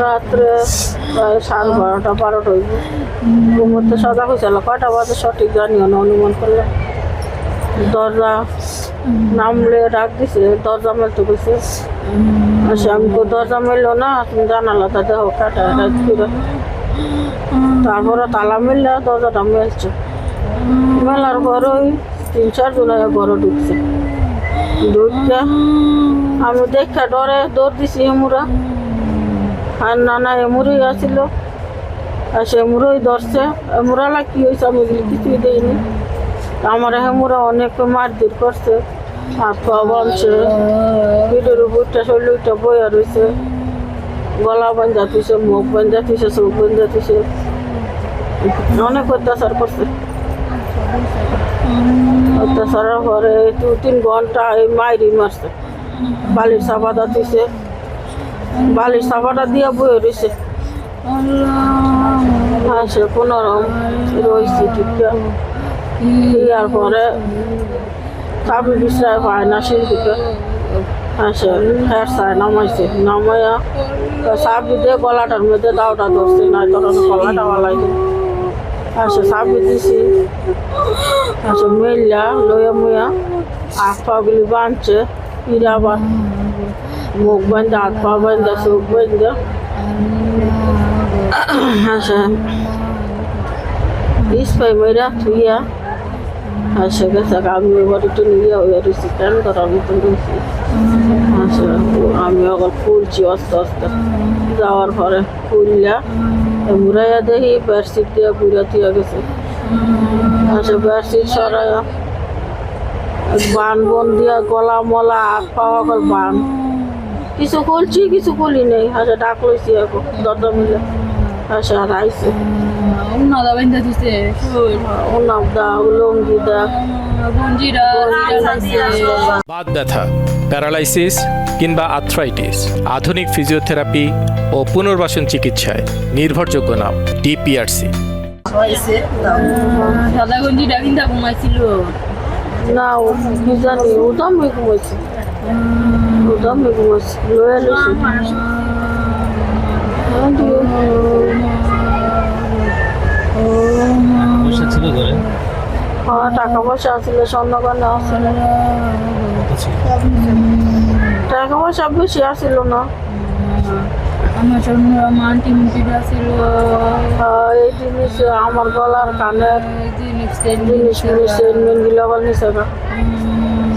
রাত্রে প্রায় 12:30-12টা হইব। ঘুমোতে সজাগ হয়েছিল, কয়টা বাজে সঠিক জানিও না, অনুমান করলাম। দরজা নামলে ডাক দিছে, দরজা মেলতে গেছে। আমি দরজা মেললো না, তুমি জানালাটা দেখো কাটা রাত ফিরে। তারপরে তালা মেললে দরজাটা মেলছে। মেলার পর ওই 3-4 জন ঘরে ঢুকছে। ঢুকছে আমি দেখা ডরে দৌড় দিছি এমুরা। আর নানা এমুরই আসছিল, আর সে এমুরই ধরছে। এমুরালা কি হয়েছে আমি কিছুই দিইনি। আমার হেমুরা অনেক মারধর করছে, হাত পা বাঁধছে, পিঠের উপরটা শরীরটা বইয়া রয়েছে, গলা বান্ধা দিছে, মুখ বান্ধা দিছে, চোখ বান্ধা দিছে, অনেক অত্যাচার করছে। অত্যাচারের পরে 2-3 ঘন্টা এই মাইরি মারছে, বালির চাপাটা দিছে, বালির চাপাটা দিয়ে বয়ে রয়েছে। সে কোনোরকম রয়েছে ঠিকঠাক। ইয়ার পরে চাবি বিশ্রায় পায় না শিল্পীকে, সে ফের চায় নামাইছে। নামাইয়া চাবি দিয়ে গলাটার মধ্যে দাওটা ধরছে, নাই তোর গলাটা বালাইছে। সে চাবি দিছি, সে মেলিয়া লইয়া মুইয়া হাত পাগুলি বাঁধছে। ফিরে আবার মুখ বান্ধা, হাত পা বান্ধা, চোখ বান্ধা ইস্পাই মেয়েরা থুইয়া সে গেছে। আমি এবার একটু নিয়ে হয়ে রয়েছি, কেন করার মতন রয়েছি। আমি আবার ফুলছি আস্তে আস্তে। যাওয়ার পরে ফুললা মুড়াইয়া দেখি বেডশিট দিয়ে পুরা থুয়া গেছে। বেডশিট সরাইয়া বান বন দিয়া গলা মলা হাত পাওয়া কর বান, কিছু খুলছি কিছু খুলি নেই। ডাক লইছি এখন দরজা মিলে। আর আইসে বাত ব্যথা, প্যারালাইসিস কিংবা আর্থ্রাইটিস, আধুনিক ফিজিওথেরাপি ও পুনর্বাসন চিকিৎসায় নির্ভরযোগ্য নাম ডিপিআরসি। না কি জানি উদামে ঘুমাইছে, উদামে ঘুমাইছে লয়ে লইছে। টাকা পয়সা আছিল, স্বর্ণগয়না আছিল। টাকা পয়সা বেশি আসছিল না। এই জিনিস আমার গলার কানের জিনিস মেনগুলো আবার নিচে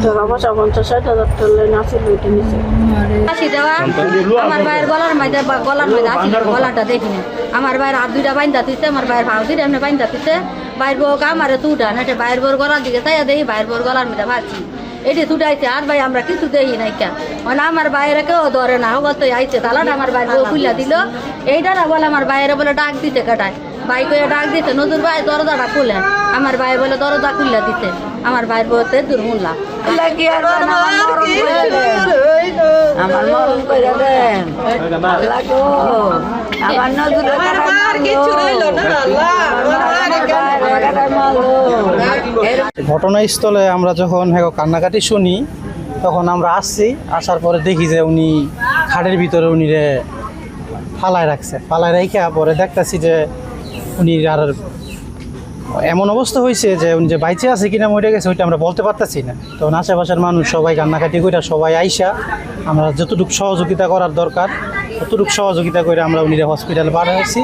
টাকা পয়সা 50-60 হাজার টাকা আসছিল। ওইটা নিচে আমার ভাইয়ের গলার মধ্যে গলাটা দেখিনি। আমার ভাইয়ের হাত 2টা বাইন্দা দিচ্ছে, আমার ভাইয়ের ভাও 2টা এমনি বাইন্দা দিচ্ছে। বাইর বউ আমারে 2টা না, বাইর বউর গলার দিকে তাই দেখি বাইর বউর গলার মধ্যে ভাবছি এটি ছুটাইছে। আর ভাই আমরা কিছু দেখি নাই কেন, মানে আমার বাইরে কেউ ধরে না। বলতে আইছে তালাটা আমার বাইর বউ খুলে দিল। এইটা না বলে আমার বাইরে বলে ডাক দিতে কাটায়, বাইক ডাক দিতে নজর ভাই দরজাটা খুলে। আমার ভাই বলে দরজা খুলে দিতে, আমার ভাইয়ের বউতে দুর্মূল্যা। আমার মরণ করে দেন, আমার নজর ঘটনাস্থলে আমরা যখন কান্নাকাটি শুনি তখন আমরা আসছি। আসার পরে দেখি যে উনি খাটের ভিতরে উনি ফালায় রাখছে। ফালায় রেখে পরে দেখতেছি যে উনি আর এমন অবস্থা হয়েছে যে উনি যে বাইচে আছে কিনা মরে গেছে ওইটা আমরা বলতে পারতেছি না। তখন আশেপাশের মানুষ সবাই কান্নাকাটি করে সবাই আইসা আমরা যতটুকু সহযোগিতা করার দরকার ততটুকু সহযোগিতা করে আমরা উনি হসপিটালে পাঠাইছি।